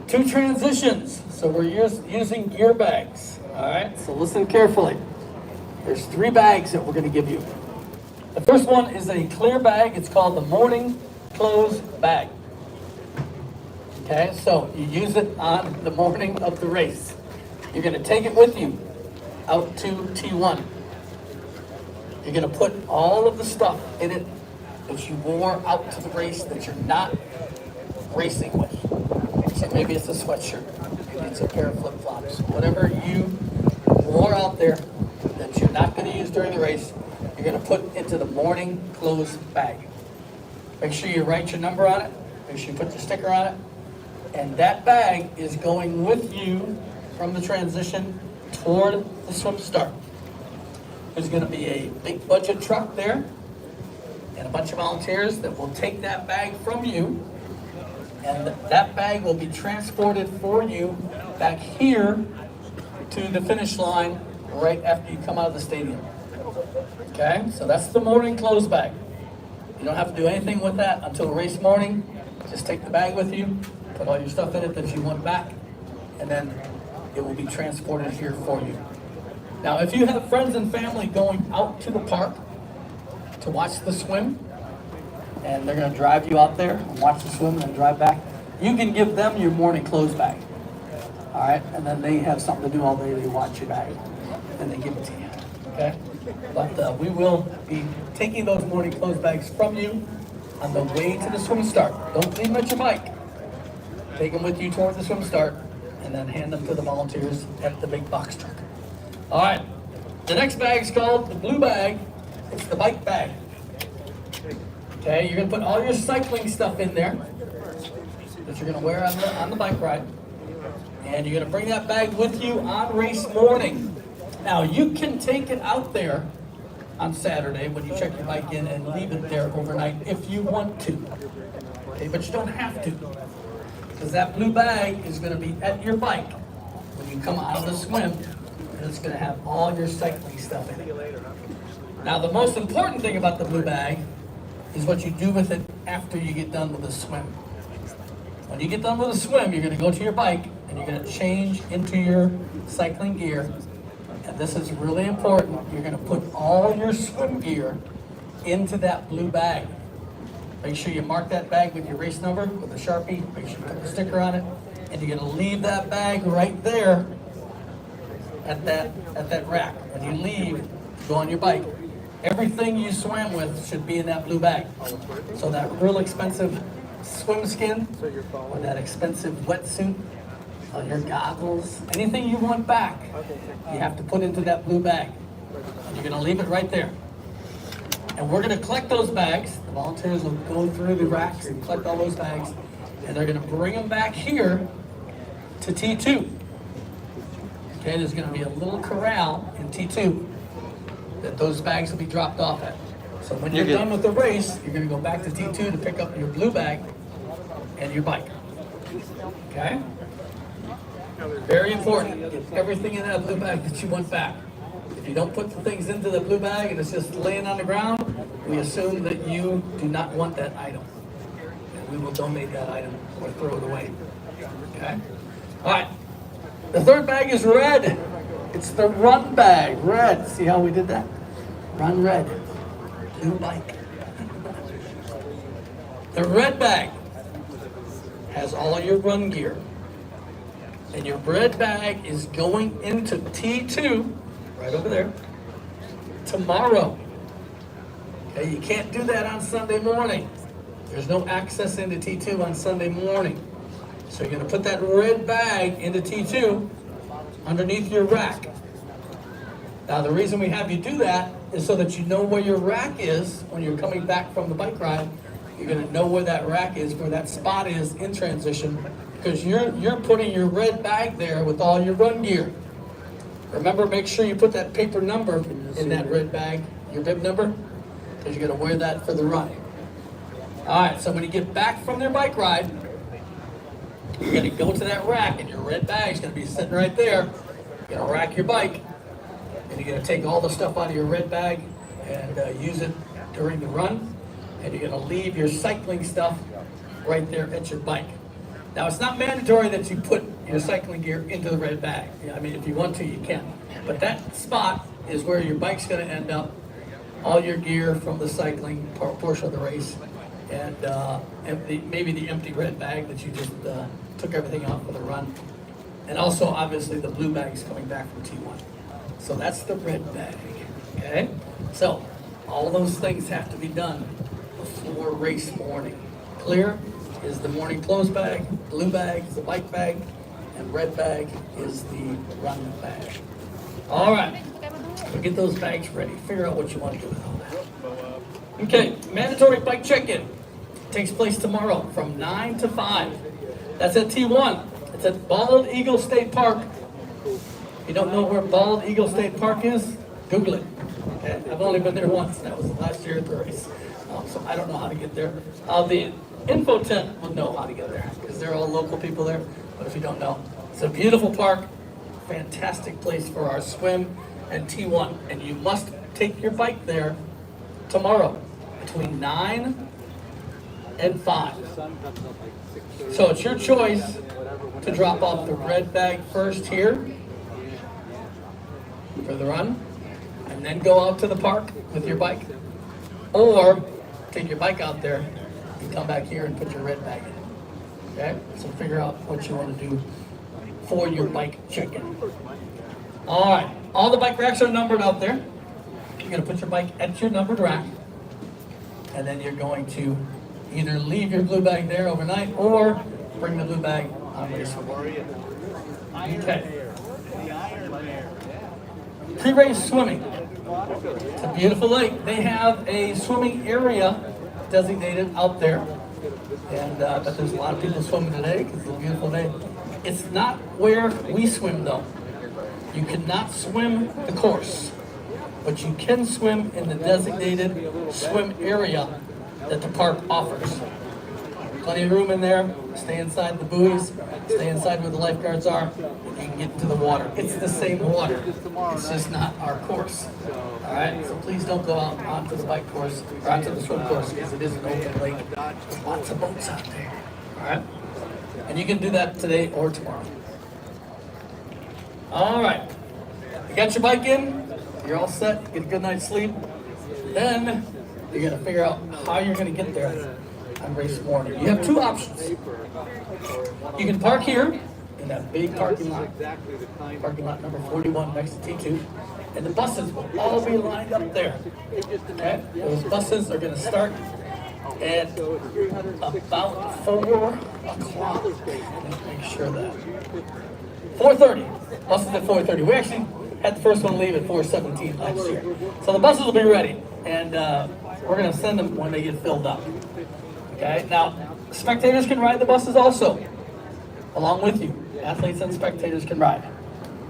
2 transitions. So we're using gear bags. All right, so listen carefully. There's 3 bags that we're going to give you. The first one is a clear bag. It's called the morning clothes bag. Okay, so you use it on the morning of the race. You're going to take it with you out to T1. You're going to put all of the stuff in it that you wore out to the race that you're not racing with. So maybe it's a sweatshirt, maybe it's a pair of flip-flops, whatever you wore out there that you're not going to use during the race, you're going to put into the morning clothes bag. Make sure you write your number on it, make sure you put your sticker on it, and that bag is going with you from the transition toward the swim start. There's going to be a big budget truck there and a bunch of volunteers that will take that bag from you, and that bag will be transported for you back here to the finish line right after you come out of the stadium. Okay, so that's the morning clothes bag. You don't have to do anything with that until race morning. Just take the bag with you, put all your stuff in it that you want back, and then it will be transported here for you. Now, if you have friends and family going out to the park to watch the swim, and they're going to drive you out there and watch the swim and then drive back, you can give them your morning clothes bag. All right, and then they have something to do all day. They watch your bag, and they give it to you. Okay, but we will be taking those morning clothes bags from you on the way to the swim start. Don't leave them at your bike. Take them with you toward the swim start, and then hand them to the volunteers at the big box truck. All right, the next bag is called the blue bag. It's the bike bag. Okay, you're gonna put all your cycling stuff in there that you're gonna wear on the bike ride, and you're gonna bring that bag with you on race morning. Now, you can take it out there on Saturday when you check your bike in and leave it there overnight if you want to. Okay, but you don't have to, because that blue bag is gonna be at your bike when you come out of the swim, and it's gonna have all your cycling stuff in it. Now, the most important thing about the blue bag is what you do with it after you get done with the swim. When you get done with the swim, you're gonna go to your bike and you're gonna change into your cycling gear. And this is really important. You're gonna put all your swim gear into that blue bag. Make sure you mark that bag with your race number with a Sharpie. Make sure you put the sticker on it. And you're gonna leave that bag right there at that rack. When you leave, go on your bike. Everything you swam with should be in that blue bag. So that real expensive swim skin, or that expensive wetsuit, your goggles, anything you want back, you have to put into that blue bag. And you're gonna leave it right there. And we're gonna collect those bags. The volunteers will go through the racks and collect all those bags, and they're gonna bring them back here to T2. Okay, there's gonna be a little corral in T2 that those bags will be dropped off at. So when you're done with the race, you're gonna go back to T2 to pick up your blue bag and your bike. Okay? Very important. Get everything in that blue bag that you want back. If you don't put the things into the blue bag and it's just laying on the ground, we assume that you do not want that item. And we will donate that item or throw it away. Okay? All right. The third bag is red. It's the run bag, red. See how we did that? Run red, blue bike. The red bag has all your run gear. And your red bag is going into T2, right over there, tomorrow. Okay, you can't do that on Sunday morning. There's no access into T2 on Sunday morning. So you're gonna put that red bag into T2 underneath your rack. Now, the reason we have you do that is so that you know where your rack is when you're coming back from the bike ride. You're gonna know where that rack is, where that spot is in transition, because you're putting your red bag there with all your run gear. Remember, make sure you put that paper number in that red bag, your bib number, because you're gonna wear that for the run. All right, so when you get back from your bike ride, you're gonna go to that rack and your red bag's gonna be sitting right there. You're gonna rack your bike, and you're gonna take all the stuff out of your red bag and use it during the run. And you're gonna leave your cycling stuff right there at your bike. Now, it's not mandatory that you put your cycling gear into the red bag. I mean, if you want to, you can. But that spot is where your bike's going to end up, all your gear from the cycling portion of the race, and maybe the empty red bag that you just took everything out for the run. And also, obviously, the blue bags coming back from T1. So that's the red bag, okay? So, all of those things have to be done before race morning. Clear is the morning clothes bag, blue bag is the bike bag, and red bag is the run bag. All right, so get those bags ready. Figure out what you want to do with all that. Okay, mandatory bike check-in takes place tomorrow from 9 to 5. That's at T1. It's at Bald Eagle State Park. If you don't know where Bald Eagle State Park is, Google it. Okay? I've only been there once, and that was last year at the race. So I don't know how to get there. The info tent will know how to get there because they're all local people there. But if you don't know, it's a beautiful park, fantastic place for our swim and T1. And you must take your bike there tomorrow between 9 and 5. So it's your choice to drop off the red bag first here for the run and then go out to the park with your bike, or take your bike out there and come back here and put your red bag in. Okay? So figure out what you want to do for your bike check-in. All right. All the bike racks are numbered out there. You're going to put your bike at your numbered rack, and then you're going to either leave your blue bag there overnight or bring the blue bag on race morning. Okay. Pre-race swimming. It's a beautiful lake. They have a swimming area designated out there, and but there's a lot of people swimming today because it's a beautiful day. It's not where we swim though. You cannot swim the course, but you can swim in the designated swim area that the park offers. Plenty of room in there. Stay inside the buoys, stay inside where the lifeguards are, and you can get into the water. It's the same water. It's just not our course. All right, so please don't go out onto the bike course or onto the swim course because it is an open lake. There's lots of boats out there. All right, and you can do that today or tomorrow. All right, you got your bike in. You're all set. Get a good night's sleep. Then you're gonna figure out how you're gonna get there on race morning. You have two options. You can park here in that big parking lot number 41 next to T2, and the buses will all be lined up there. Okay? Those buses are going to start at about 4 o'clock. Make sure that 4:30. Buses at 4:30. We actually had the first one leave at 4:17 last year, so the buses will be ready, and we're going to send them when they get filled up. Okay, now spectators can ride the buses also, along with you. Athletes and spectators can ride.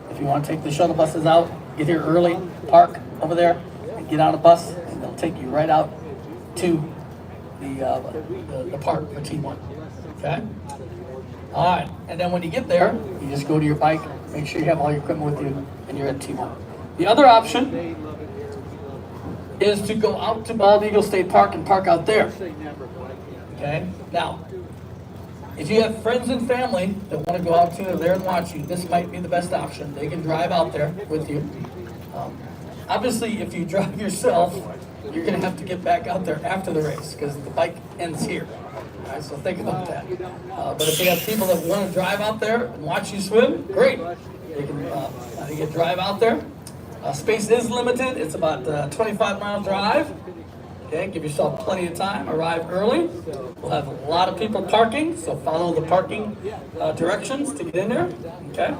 If you want to take the shuttle buses out, get here early, park over there, and get on a bus, and they'll take you right out to the park for T1. Okay? All right, and then when you get there, you just go to your bike, make sure you have all your equipment with you, and you're at T1. The other option is to go out to Bald Eagle State Park and park out there. Okay, now, if you have friends and family that want to go out to there and watch you, this might be the best option. They can drive out there with you. Obviously, if you drive yourself, you're going to have to get back out there after the race because the bike ends here. All right, so think about that. But if you have people that want to drive out there and watch you swim, great. They can drive out there. Space is limited. It's about a 25-mile drive. Okay, give yourself plenty of time. Arrive early. We'll have a lot of people parking, so follow the parking directions to get in there. Okay.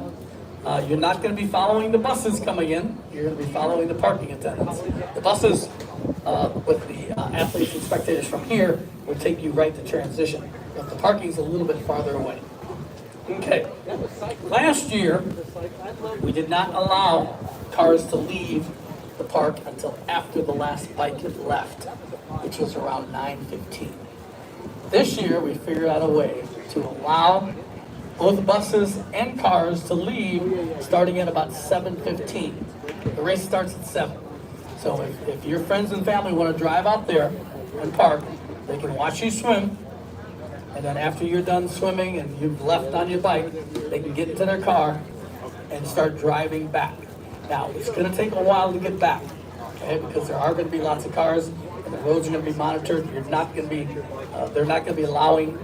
You're not going to be following the buses coming in. You're going to be following the parking attendants. The buses with the athletes and spectators from here will take you right to transition, but the parking's a little bit farther away. Okay. Last year, we did not allow cars to leave the park until after the last bike had left, which was around 9:15. This year, we figured out a way to allow both buses and cars to leave starting at about 7:15. The race starts at 7. So if your friends and family want to drive out there and park, they can watch you swim, And then after you're done swimming and you've left on your bike, they can get into their car and start driving back. Now, it's going to take a while to get back, okay, because there are going to be lots of cars and the roads are going to be monitored. You're not going to be, they're not going to be allowing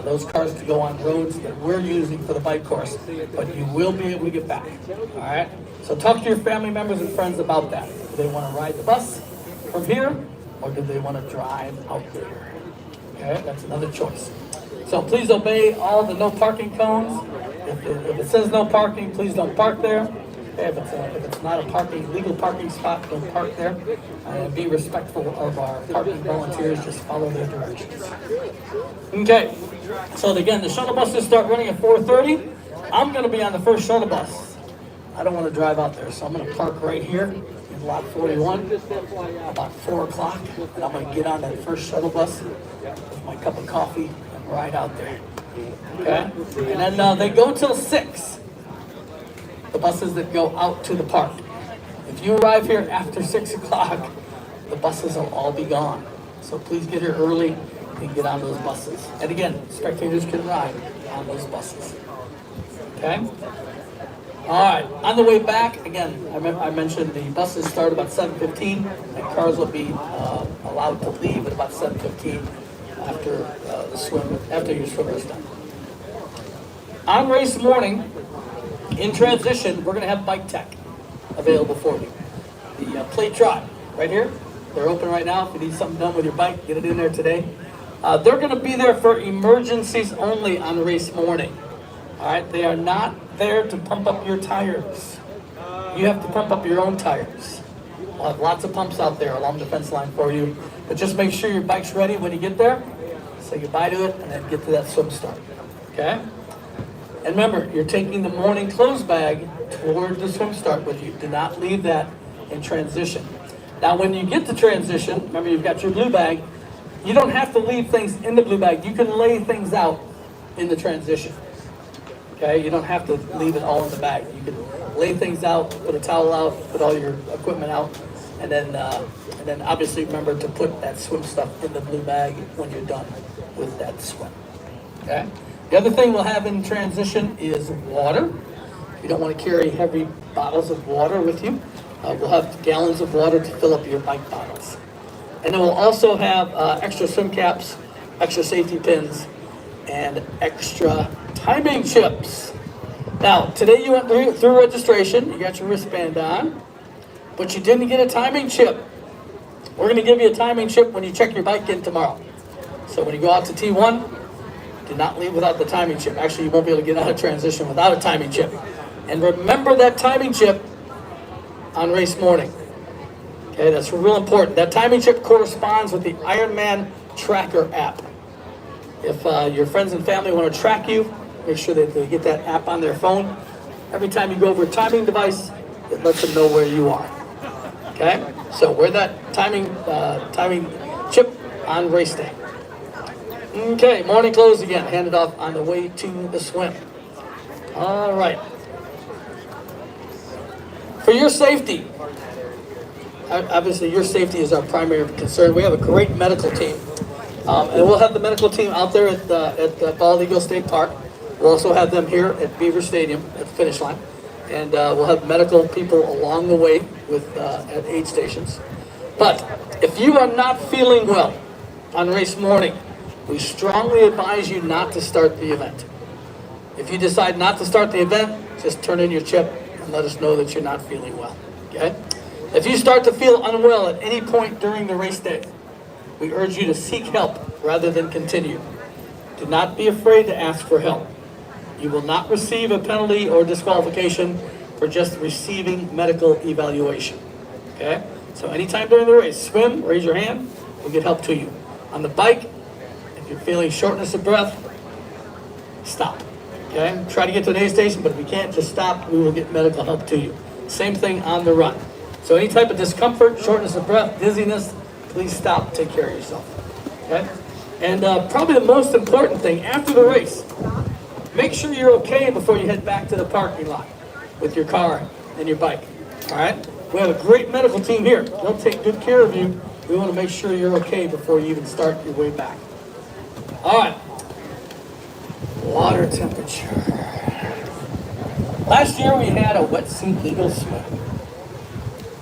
those cars to go on roads that we're using for the bike course, but you will be able to get back, all right? So talk to your family members and friends about that. Do they want to ride the bus from here, or do they want to drive out there? Okay, that's another choice. So please obey all the no parking cones. If it says no parking, please don't park there. Okay, if it's not a legal parking spot, don't park there. And be respectful of our parking volunteers, just follow their directions. Okay, so again, the shuttle buses start running at 4:30. I'm going to be on the first shuttle bus. I don't want to drive out there, so I'm going to park right here in lot 41 about 4 o'clock, and I'm going to get on that first shuttle bus with my cup of coffee and ride out there. Okay, and then they go till 6. The buses that go out to the park. If you arrive here after 6 o'clock, the buses will all be gone. So please get here early and get on those buses. And again, spectators can ride on those buses. Okay? All right, on the way back, again, I mentioned the buses start about 7:15, and cars will be allowed to leave at about 7:15 after your swim is done. On race morning, in transition, we're going to have bike tech available for you. The plate drive, right here, they're open right now. If you need something done with your bike, get it in there today. They're going to be there for emergencies only on race morning. All right, they are not there to pump up your tires. You have to pump up your own tires. We'll have lots of pumps out there along the fence line for you, but just make sure your bike's ready when you get there. Say goodbye to it and then get to that swim start. Okay? And remember, you're taking the morning clothes bag toward the swim start with you. Do not leave that in transition. Now, when you get to transition, remember you've got your blue bag. You don't have to leave things in the blue bag. You can lay things out in the transition. Okay, you don't have to leave it all in the bag. You can lay things out, put a towel out, put all your equipment out, and then obviously remember to put that swim stuff in the blue bag when you're done with that swim. Okay. The other thing we'll have in transition is water. You don't want to carry heavy bottles of water with you. We'll have gallons of water to fill up your bike bottles. And then we'll also have extra swim caps, extra safety pins, and extra timing chips. Now, today you went through registration, you got your wristband on, but you didn't get a timing chip. We're going to give you a timing chip when you check your bike in tomorrow. So when you go out to T1, do not leave without the timing chip. Actually, you won't be able to get out of transition without a timing chip. And remember that timing chip on race morning. Okay, that's real important. That timing chip corresponds with the Ironman tracker app. If your friends and family want to track you, make sure that they get that app on their phone. Every time you go over a timing device, it lets them know where you are. Okay, so wear that timing chip on race day. Okay, morning clothes again, handed off on the way to the swim. All right. For your safety, obviously your safety is our primary concern. We have a great medical team. And we'll have the medical team out there at Bald Eagle State Park. We'll also have them here at Beaver Stadium at the finish line. And we'll have medical people along the way at aid stations. But if you are not feeling well on race morning, we strongly advise you not to start the event. If you decide not to start the event, just turn in your chip and let us know that you're not feeling well. Okay? If you start to feel unwell at any point during the race day, we urge you to seek help rather than continue. Do not be afraid to ask for help. You will not receive a penalty or disqualification for just receiving medical evaluation. Okay? So anytime during the race, swim, raise your hand, we'll get help to you. On the bike, if you're feeling shortness of breath, stop. Okay? Try to get to an aid station, but if you can't, just stop. We will get medical help to you. Same thing on the run. So any type of discomfort, shortness of breath, dizziness, please stop, take care of yourself. Okay? And probably the most important thing, after the race, make sure you're okay before you head back to the parking lot with your car and your bike. All right? We have a great medical team here. They'll take good care of you. We want to make sure you're okay before you even start your way back. All right. water temperature. Last year we had a wetsuit legal swim.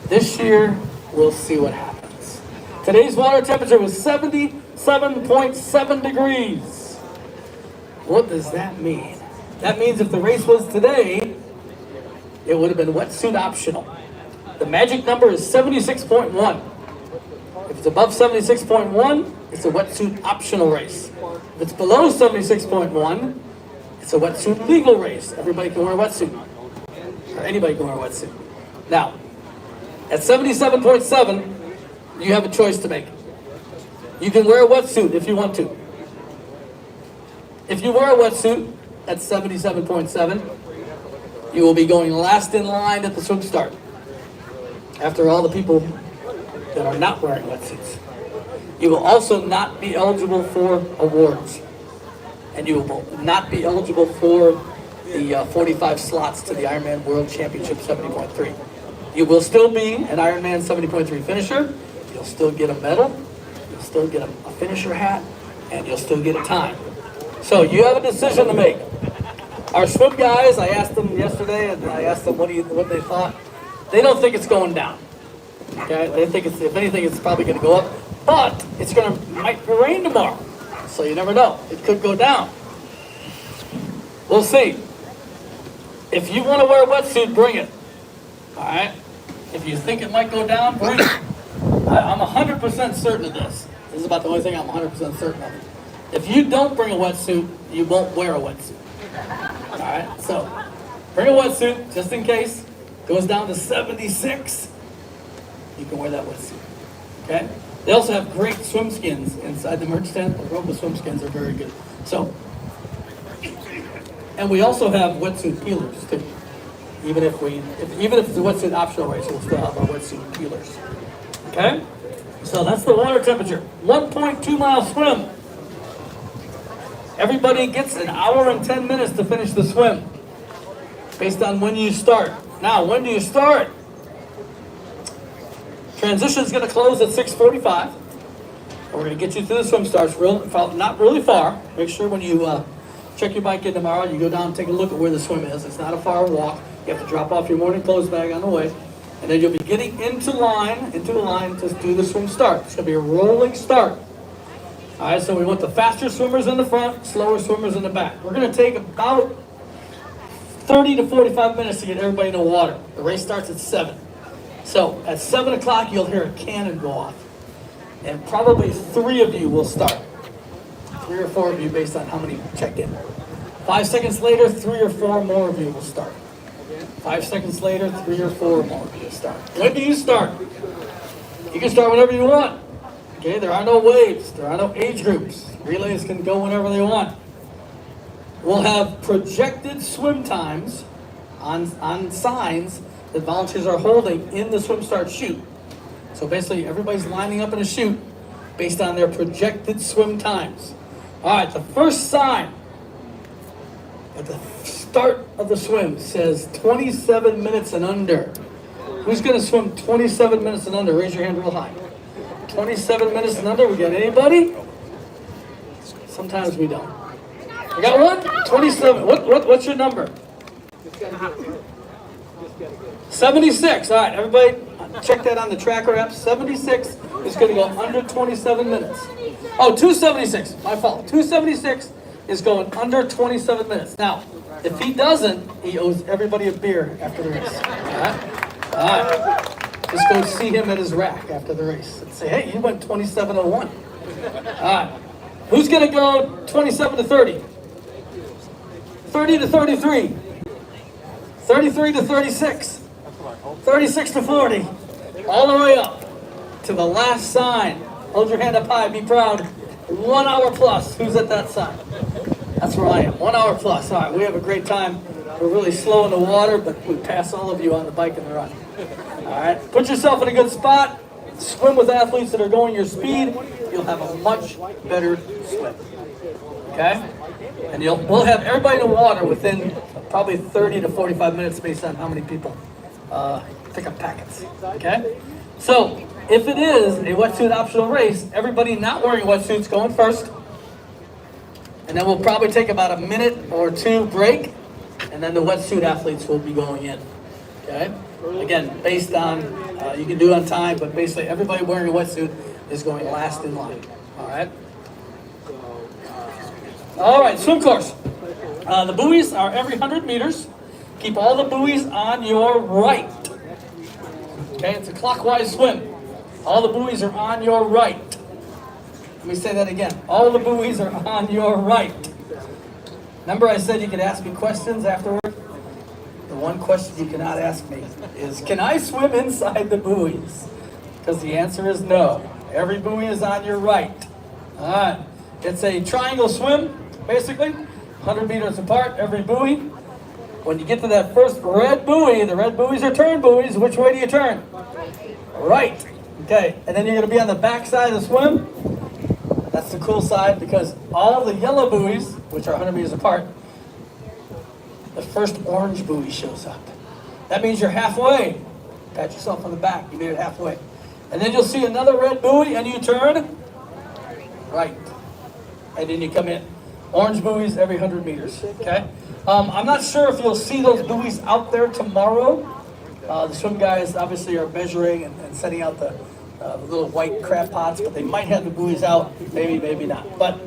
This year, we'll see what happens. Today's water temperature was 77.7 degrees. What does that mean? That means if the race was today, it would have been wetsuit optional. The magic number is 76.1. If it's above 76.1, it's a wetsuit optional race. If it's below 76.1, it's a wetsuit legal race. Everybody can wear a wetsuit. Or anybody can wear a wetsuit. Now, at 77.7, you have a choice to make. You can wear a wetsuit if you want to. If you wear a wetsuit at 77.7, you will be going last in line at the swim start. After all the people that are not wearing wetsuits. You will also not be eligible for awards. And you will not be eligible for the 45 slots to the Ironman World Championship 70.3. You will still be an Ironman 70.3 finisher. You'll still get a medal. You'll still get a finisher hat. And you'll still get a time. So you have a decision to make. Our swim guys, I asked them yesterday, and I asked them what they thought. They don't think it's going down. Okay, they think if anything, it's probably going to go up. But it's might rain tomorrow, so you never know. It could go down. We'll see. If you want to wear a wetsuit, bring it. All right. If you think it might go down, bring it. I'm 100% certain of this. This is about the only thing I'm 100% certain of. If you don't bring a wetsuit, you won't wear a wetsuit. All right. So bring a wetsuit just in case. Goes down to 76. You can wear that wetsuit. Okay? They also have great swim skins inside the merch tent. The Roba swim skins are very good. So, and we also have wetsuit peelers too. Even if it's a wetsuit optional race, we'll still have our wetsuit peelers. Okay? So that's the water temperature. 1.2 mile swim. Everybody gets an hour and 10 minutes to finish the swim, based on when you start. Now, when do you start? Transition is going to close at 6:45. We're going to get you through the swim starts, not really far. Make sure when you check your bike in tomorrow, you go down and take a look at where the swim is. It's not a far walk. You have to drop off your morning clothes bag on the way. And then you'll be getting into a line to do the swim start. It's going to be a rolling start. All right, so we want the faster swimmers in the front, slower swimmers in the back. We're going to take about 30 to 45 minutes to get everybody in the water. The race starts at 7. So at 7 o'clock, you'll hear a cannon go off. And probably 3 of you will start. 3 or 4 of you based on how many checked in. 5 seconds later, 3 or 4 more of you will start. 5 seconds later, 3 or 4 more of you will start. When do you start? You can start whenever you want. Okay, there are no waves. There are no age groups. Relays can go whenever they want. We'll have projected swim times on signs that volunteers are holding in the swim start chute. So basically, everybody's lining up in a chute based on their projected swim times. All right, the first sign at the start of the swim says 27 minutes and under. Who's going to swim 27 minutes and under? Raise your hand real high. 27 minutes and under. We got anybody? Sometimes we don't. We got one? 27. What's your number? 76. All right, everybody check that on the tracker app. 76 is going to go under 27 minutes. Oh, 276. My fault. 276 is going under 27 minutes. Now, if he doesn't, he owes everybody a beer after the race. All right? All right. Just go see him at his rack after the race and say, hey, you went 27:01. All right. Who's going to go 27 to 30? 30 to 33. 33 to 36. 36 to 40. All the way up to the last sign. Hold your hand up high. Be proud. 1 hour plus. Who's at that sign? That's where I am. 1 hour plus. All right. We have a great time. We're really slow in the water, but we pass all of you on the bike and the run. All right. Put yourself in a good spot. Swim with athletes that are going your speed. You'll have a much better swim. Okay? And we'll have everybody in the water within probably 30 to 45 minutes based on how many people pick up packets. Okay? So, if it is a wetsuit optional race, everybody not wearing wetsuits going first. And then we'll probably take about a minute or two break, and then the wetsuit athletes will be going in. Okay? Again, based on, you can do it on time, but basically everybody wearing a wetsuit is going last in line. All right? All right, swim course. The buoys are every 100 meters. Keep all the buoys on your right. Okay, it's a clockwise swim. All the buoys are on your right. Let me say that again. All the buoys are on your right. Remember I said you could ask me questions afterward? The one question you cannot ask me is, can I swim inside the buoys? Because the answer is no. Every buoy is on your right. All right. It's a triangle swim, basically. 100 meters apart, every buoy. When you get to that first red buoy, the red buoys are turn buoys. Which way do you turn? Right. Okay. And then you're going to be on the back side of the swim. That's the cool side, because all the yellow buoys, which are 100 meters apart, the first orange buoy shows up. That means you're halfway. Pat yourself on the back. You made it halfway. And then you'll see another red buoy, and you turn right. And then you come in. Orange buoys every 100 meters. Okay? I'm not sure if you'll see those buoys out there tomorrow. The swim guys obviously are measuring and setting out the little white crab pots, but they might have the buoys out. Maybe, maybe not. But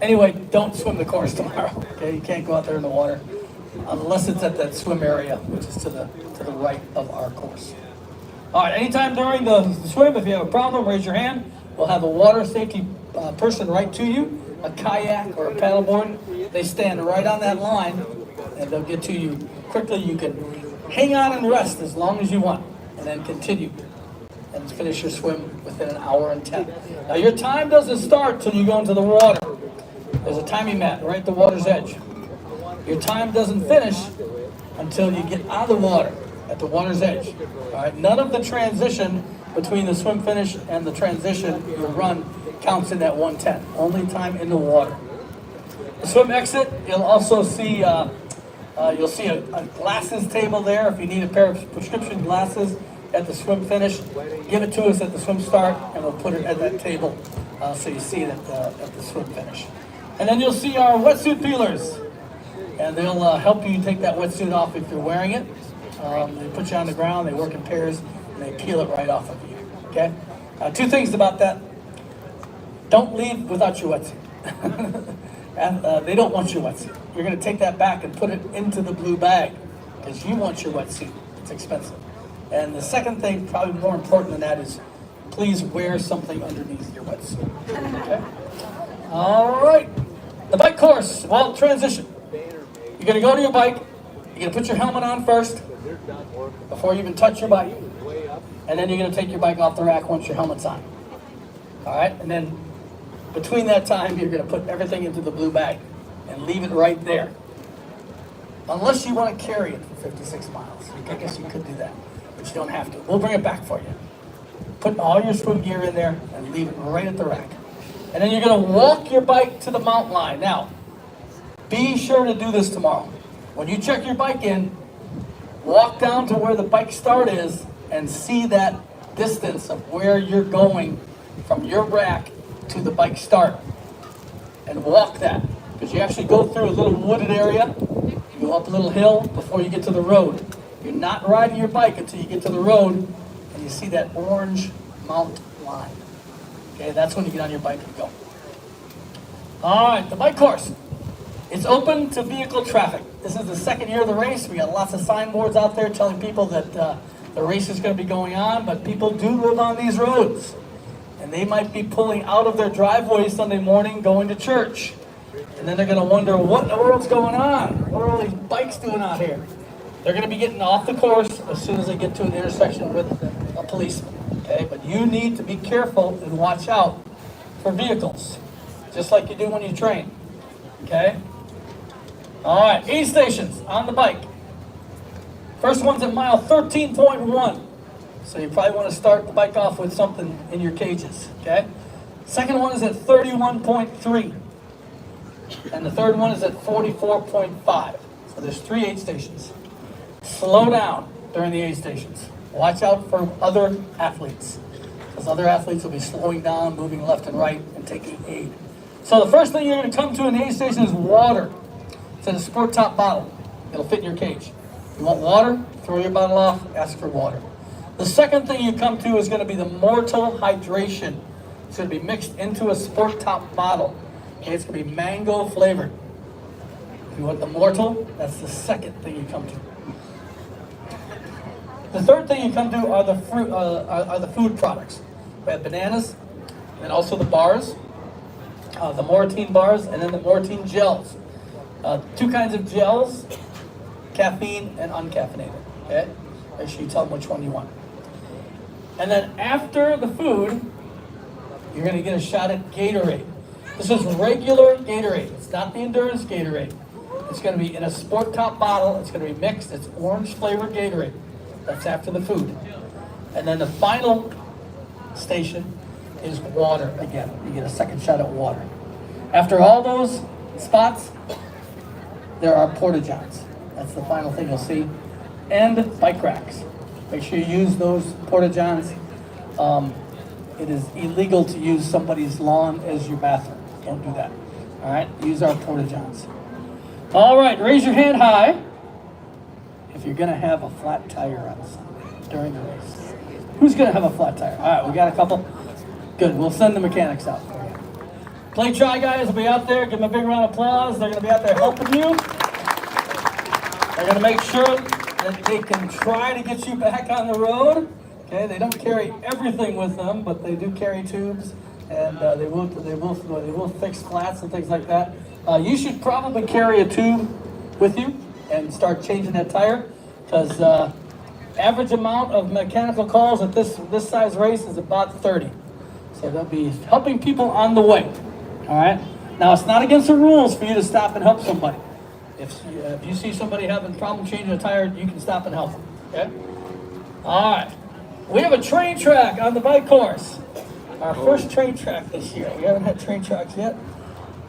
anyway, don't swim the course tomorrow. Okay? You can't go out there in the water unless it's at that swim area, which is to the right of our course. All right, anytime during the swim, if you have a problem, raise your hand. We'll have a water safety person right to you, a kayak or a paddleboard. They stand right on that line, and they'll get to you quickly. You can hang on and rest as long as you want, and then continue and finish your swim within an hour and 10. Now, your time doesn't start till you go into the water. There's a timing mat right at the water's edge. Your time doesn't finish until you get out of the water at the water's edge. All right. None of the transition between the swim finish and the transition, your run, counts in that 110. Only time in the water. The swim exit, you'll also see a glasses table there. If you need a pair of prescription glasses at the swim finish, give it to us at the swim start, and we'll put it at that table so you see it at the swim finish. And then you'll see our wetsuit peelers. And they'll help you take that wetsuit off if you're wearing it. They put you on the ground, they work in pairs, and they peel it right off of you. Okay? Two things about that. Don't leave without your wetsuit. And they don't want your wetsuit. You're going to take that back and put it into the blue bag because you want your wetsuit. It's expensive. And the second thing, probably more important than that, is please wear something underneath your wetsuit. Okay? All right. The bike course, well, transition. You're going to go to your bike, you're going to put your helmet on first, before you even touch your bike, and then you're going to take your bike off the rack once your helmet's on. All right? And then between that time, you're going to put everything into the blue bag and leave it right there. Unless you want to carry it for 56 miles. I guess you could do that, but you don't have to. We'll bring it back for you. Put all your swim gear in there and leave it right at the rack. And then you're going to walk your bike to the mountain line. Now, be sure to do this tomorrow. When you check your bike in, walk down to where the bike start is and see that distance of where you're going from your rack to the bike start. And walk that. Because you actually go through a little wooded area, you go up a little hill before you get to the road. You're not riding your bike until you get to the road and you see that orange mount line. Okay, that's when you get on your bike and go. All right, the bike course. It's open to vehicle traffic. This is the second year of the race. We got lots of signboards out there telling people that the race is going to be going on, but people do live on these roads. And they might be pulling out of their driveway Sunday morning going to church. And then they're going to wonder, what in the world's going on? What are all these bikes doing out here? They're going to be getting off the course as soon as they get to an intersection with a policeman. Okay? But you need to be careful and watch out for vehicles, just like you do when you train. Okay? All right, aid stations on the bike. First one's at mile 13.1. So you probably want to start the bike off with something in your cages, okay? Second one is at 31.3. And the third one is at 44.5. So there's 3 aid stations. Slow down during the aid stations. Watch out for other athletes, because other athletes will be slowing down, moving left and right, and taking aid. So the first thing you're going to come to an aid station is water. It's in a sport top bottle. It'll fit in your cage. You want water? Throw your bottle off, ask for water. The second thing you come to is going to be the Mortal Hydration. It's going to be mixed into a sport top bottle. Okay, it's going to be mango flavored. If you want the Mortal, that's the second thing you come to. The third thing you come to are the fruit, are the food products. We have bananas, and also the bars, the Moritine bars, and then the Moritine gels. Two kinds of gels, caffeine and uncaffeinated. Okay, make sure you tell them which one you want. And then after the food, you're going to get a shot at Gatorade. This is regular Gatorade. It's not the endurance Gatorade. It's going to be in a sport top bottle. It's going to be mixed. It's orange flavored Gatorade. That's after the food. And then the final station is water again. You get a second shot at water. After all those spots, there are porta-johns. That's the final thing you'll see. And bike racks. Make sure you use those porta-johns. It is illegal to use somebody's lawn as your bathroom. Don't do that. All right? Use our porta-johns. All right, raise your hand high if you're going to have a flat tire on Sunday during the race. Who's going to have a flat tire? All right, we got a couple. Good, we'll send the mechanics out for you. Play Try guys will be out there. Give them a big round of applause. They're going to be out there helping you. They're going to make sure that they can try to get you back on the road. Okay, they don't carry everything with them, but they do carry tubes, and they will fix flats and things like that. You should probably carry a tube with you and start changing that tire, because average amount of mechanical calls at this size race is about 30. So they'll be helping people on the way. All right. Now it's not against the rules for you to stop and help somebody. If you see somebody having a problem changing a tire, you can stop and help them. Okay. All right. We have a train track on the bike course. Our first train track this year. We haven't had train tracks yet.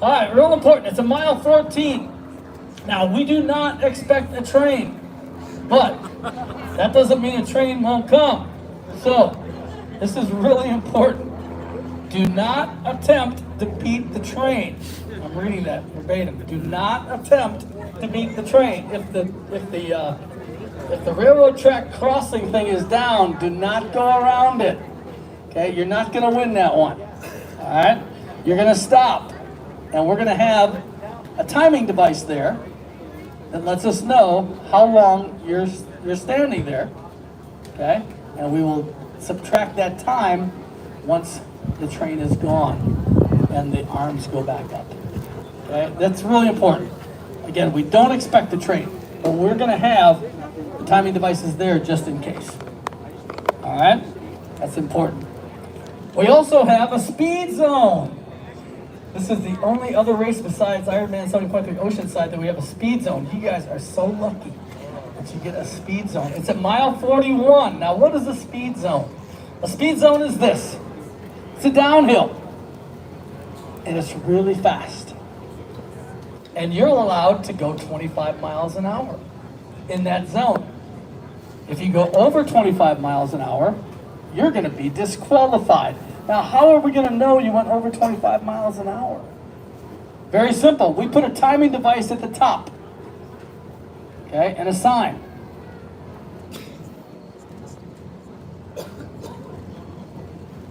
All right, real important. It's a mile 14. Now, we do not expect a train, but that doesn't mean a train won't come. So, this is really important. Do not attempt to beat the train. I'm reading that verbatim. Do not attempt to beat the train. If the railroad track crossing thing is down, do not go around it. Okay, you're not going to win that one. All right, you're going to stop, and we're going to have a timing device there that lets us know how long you're standing there. Okay, and we will subtract that time once the train is gone and the arms go back up. Okay, that's really important. Again, we don't expect the train, but we're going to have the timing devices there just in case. All right, that's important. We also have a speed zone. This is the only other race besides Ironman 70.3 Oceanside that we have a speed zone. You guys are so lucky that you get a speed zone. It's at mile 41. Now, what is a speed zone? A speed zone is this. It's a downhill, and it's really fast. And you're allowed to go 25 miles an hour in that zone. If you go over 25 miles an hour, you're going to be disqualified. Now, how are we going to know you went over 25 miles an hour? Very simple. We put a timing device at the top, okay, and a sign.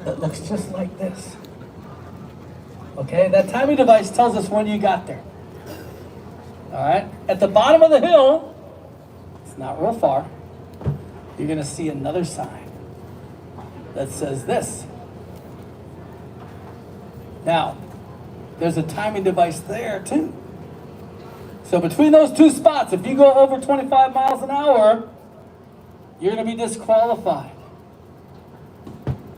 That looks just like this. Okay, that timing device tells us when you got there. All right, at the bottom of the hill, it's not real far, you're going to see another sign that says this. Now, there's a timing device there too. So between those two spots, if you go over 25 miles an hour, you're going to be disqualified.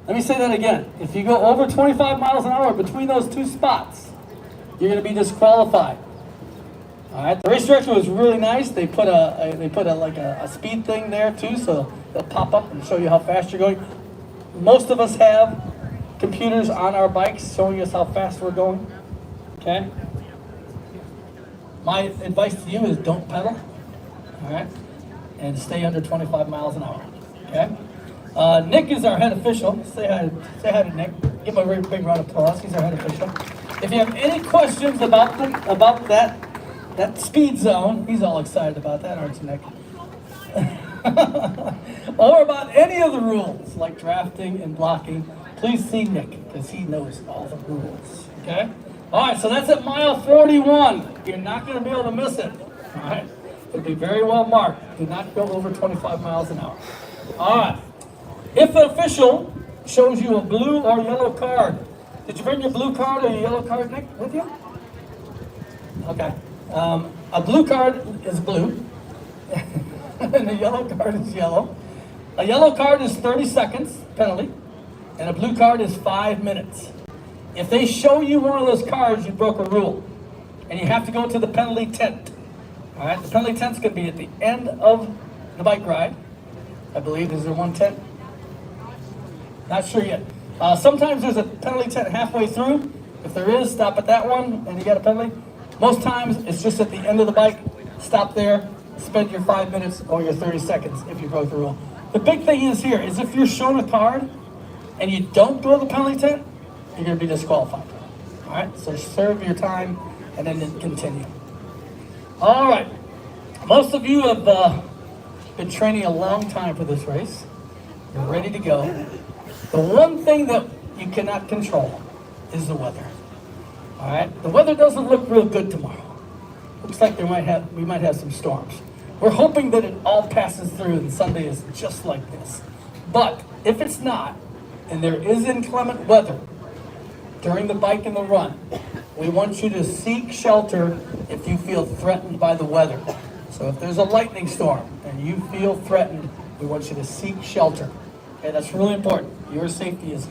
Let me say that again. If you go over 25 miles an hour between those two spots, you're going to be disqualified. All right. The race director was really nice. They put a speed thing there too, so they'll pop up and show you how fast you're going. Most of us have computers on our bikes showing us how fast we're going. Okay. My advice to you is don't pedal. All right, and stay under 25 miles an hour. Okay. Nick is our head official. Say hi to Nick. Give him a very big round of applause. He's our head official. If you have any questions about that speed zone, he's all excited about that, aren't you, Nick? Or about any of the rules, like drafting and blocking, please see Nick, because he knows all the rules, okay? All right, so that's at mile 41. You're not going to be able to miss it, all right? It'll be very well marked. Do not go over 25 miles an hour. All right. If the official shows you a blue or yellow card, did you bring your blue card or your yellow card, Nick, with you? Okay. A blue card is blue, and a yellow card is yellow. A yellow card is 30 seconds penalty, and a blue card is 5 minutes. If they show you one of those cards, you broke a rule, and you have to go to the penalty tent. All right, the penalty tent's going to be at the end of the bike ride. I believe, is there one tent? Not sure yet. Sometimes there's a penalty tent halfway through. If there is, stop at that one, and you got a penalty. Most times, it's just at the end of the bike. Stop there, spend your 5 minutes or your 30 seconds if you broke the rule. The big thing is here is if you're shown a card and you don't go to the penalty tent, you're going to be disqualified. All right, so serve your time and then continue. All right, most of you have been training a long time for this race. You're ready to go. The one thing that you cannot control is the weather. All right, the weather doesn't look real good tomorrow. Looks like we might have some storms. We're hoping that it all passes through and Sunday is just like this. But if it's not, and there is inclement weather during the bike and the run, we want you to seek shelter if you feel threatened by the weather. So if there's a lightning storm and you feel threatened, we want you to seek shelter. Okay, that's really important. Your safety is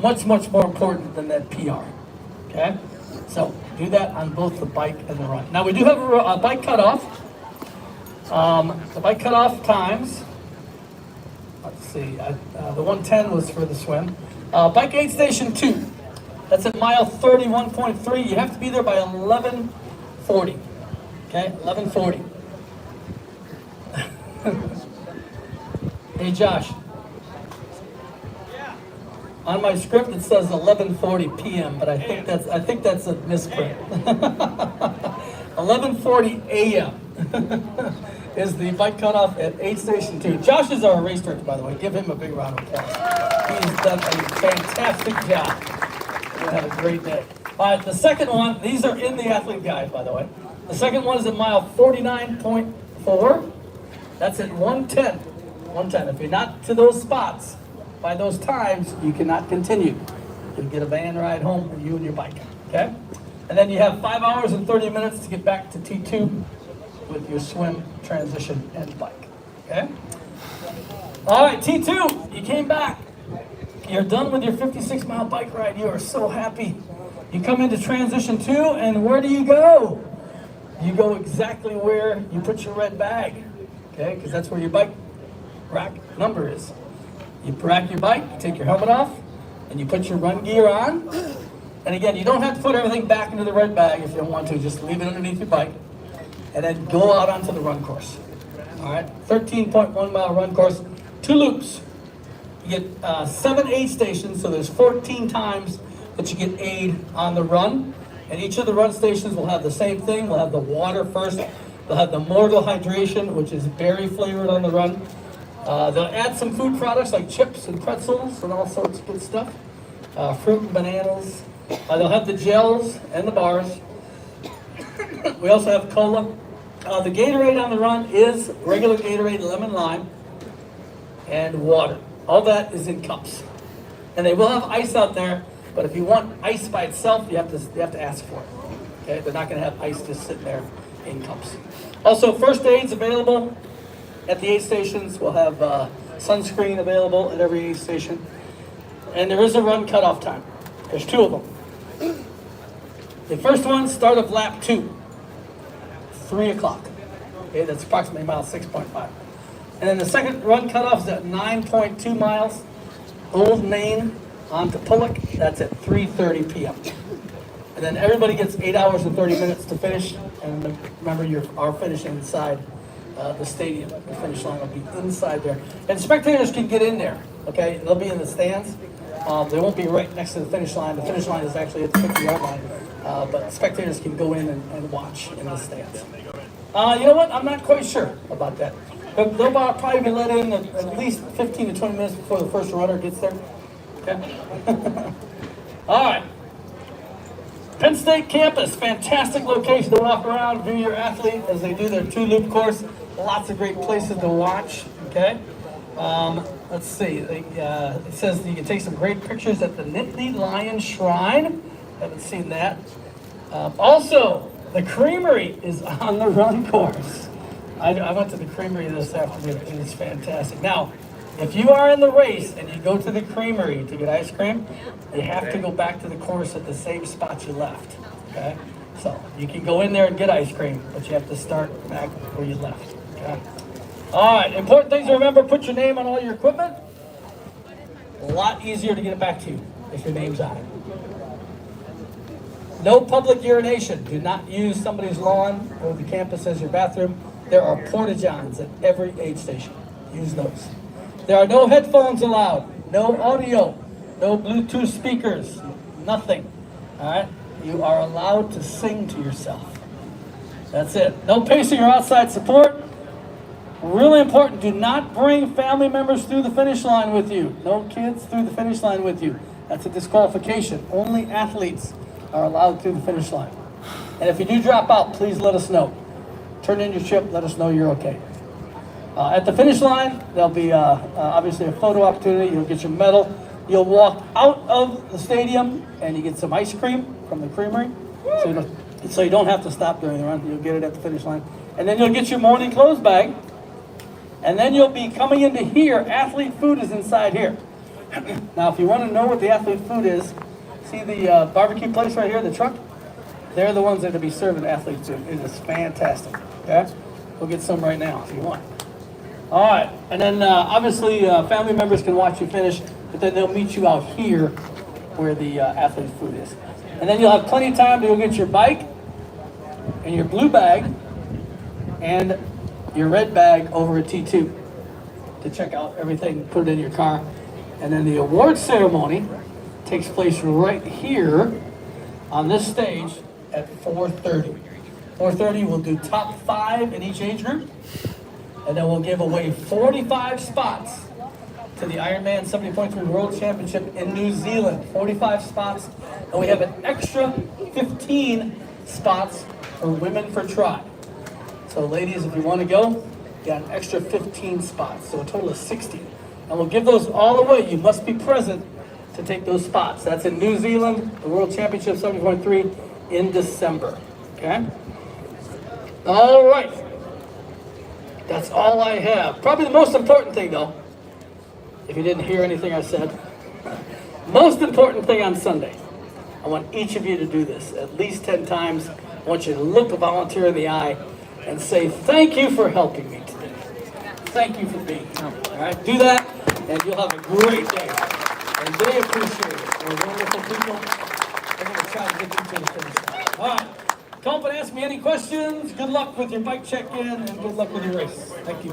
much, much more important than that PR. Okay? So do that on both the bike and the run. Now we do have a bike cutoff. The bike cutoff times, let's see, the 110 was for the swim. Bike aid station 2, that's at mile 31.3. You have to be there by 11:40. Okay, 11:40. Hey Josh. On my script it says 11:40 p.m., but I think that's a misprint. 11:40 a.m. is the bike cutoff at aid station 2. Josh is our race director, by the way. Give him a big round of applause. He's done a fantastic job. We're gonna have a great day. All right, the second one, these are in the athlete guide, by the way. The second one is at mile 49.4. That's at 110. 110. If you're not to those spots by those times, you cannot continue. You'll get a van ride home for you and your bike. Okay? And then you have 5 hours and 30 minutes to get back to T2 with your swim, transition, and bike. Okay? All right, T2, you came back. You're done with your 56-mile bike ride. You are so happy. You come into transition 2, and where do you go? You go exactly where you put your red bag. Okay? Because that's where your bike rack number is. You rack your bike, you take your helmet off, and you put your run gear on. And again, you don't have to put everything back into the red bag if you don't want to. Just leave it underneath your bike. And then go out onto the run course. All right, 13.1 mile run course, 2 loops. You get 7 aid stations, so there's 14 times that you get aid on the run. And each of the run stations will have the same thing. We'll have the water first. They'll have the mortal hydration, which is berry flavored on the run. They'll add some food products like chips and pretzels and all sorts of good stuff. Fruit and bananas. They'll have the gels and the bars. We also have cola. The Gatorade on the run is regular Gatorade, lemon lime, and water. All that is in cups. And they will have ice out there, but if you want ice by itself, you have to ask for it. Okay, they're not going to have ice just sitting there in cups. Also, first aid's available at the aid stations. We'll have sunscreen available at every aid station. And there is a run cutoff time. There's 2 of them. The first one, start of lap 2, 3 o'clock. Okay, that's approximately mile 6.5. And then the second run cutoff is at 9.2 miles, Old Main onto Pullock. That's at 3:30 p.m. And then everybody gets 8 hours and 30 minutes to finish. And remember, you are finishing inside the stadium. The finish line will be inside there. And spectators can get in there, okay? They'll be in the stands. They won't be right next to the finish line. The finish line is actually at the 50-yard line. but spectators can go in and watch in the stands. You know what? I'm not quite sure about that. But they'll probably be let in at least 15 to 20 minutes before the first runner gets there. Okay. All right. Penn State campus, fantastic location to walk around, view your athlete as they do their 2-loop course. Lots of great places to watch. Okay. Let's see. It says you can take some great pictures at the Nittany Lion Shrine. Haven't seen that. Also, the Creamery is on the run course. I went to the Creamery this afternoon. It is fantastic. Now, if you are in the race and you go to the Creamery to get ice cream, you have to go back to the course at the same spot you left. Okay? So you can go in there and get ice cream, but you have to start back where you left. Okay? All right, important things to remember, put your name on all your equipment. A lot easier to get it back to you if your name's on it. No public urination. Do not use somebody's lawn or the campus as your bathroom. There are porta-johns at every aid station. Use those. There are no headphones allowed, no audio, no Bluetooth speakers, nothing. All right? You are allowed to sing to yourself. That's it. No pacing or outside support. Really important, do not bring family members through the finish line with you. No kids through the finish line with you. That's a disqualification. Only athletes are allowed through the finish line. And if you do drop out, please let us know. Turn in your chip, let us know you're okay. At the finish line, there'll be obviously a photo opportunity. You'll get your medal. You'll walk out of the stadium and you get some ice cream from the Creamery. So you don't have to stop during the run. You'll get it at the finish line. And then you'll get your morning clothes bag. And then you'll be coming into here. Athlete food is inside here. Now, if you want to know what the athlete food is, see the barbecue place right here, the truck? They're the ones that will be serving athlete food. It is fantastic. Okay? We'll get some right now if you want. All right. And then obviously family members can watch you finish, but then they'll meet you out here where the athlete food is. And then you'll have plenty of time to go get your bike and your blue bag and your red bag over at T2 to check out everything, put it in your car. And then the award ceremony takes place right here on this stage at 4:30. 4:30, we'll do top 5 in each age group. And then we'll give away 45 spots to the Ironman 70.3 World Championship in New Zealand. 45 spots. And we have an extra 15 spots for Women for Try. So ladies, if you want to go, you got an extra 15 spots. So a total of 60. And we'll give those all away. You must be present to take those spots. That's in New Zealand, the World Championship 70.3 in December. Okay? All right. That's all I have. Probably the most important thing, though, if you didn't hear anything I said, most important thing on Sunday, I want each of you to do this at least 10 times. I want you to look a volunteer in the eye and say, thank you for helping me today. Thank you for being here. All right, do that, and you'll have a great day. And they appreciate it. They're wonderful people. They're going to try to get you to the finish line. All right. Come up and ask me any questions. Good luck with your bike check-in, and good luck with your race. Thank you.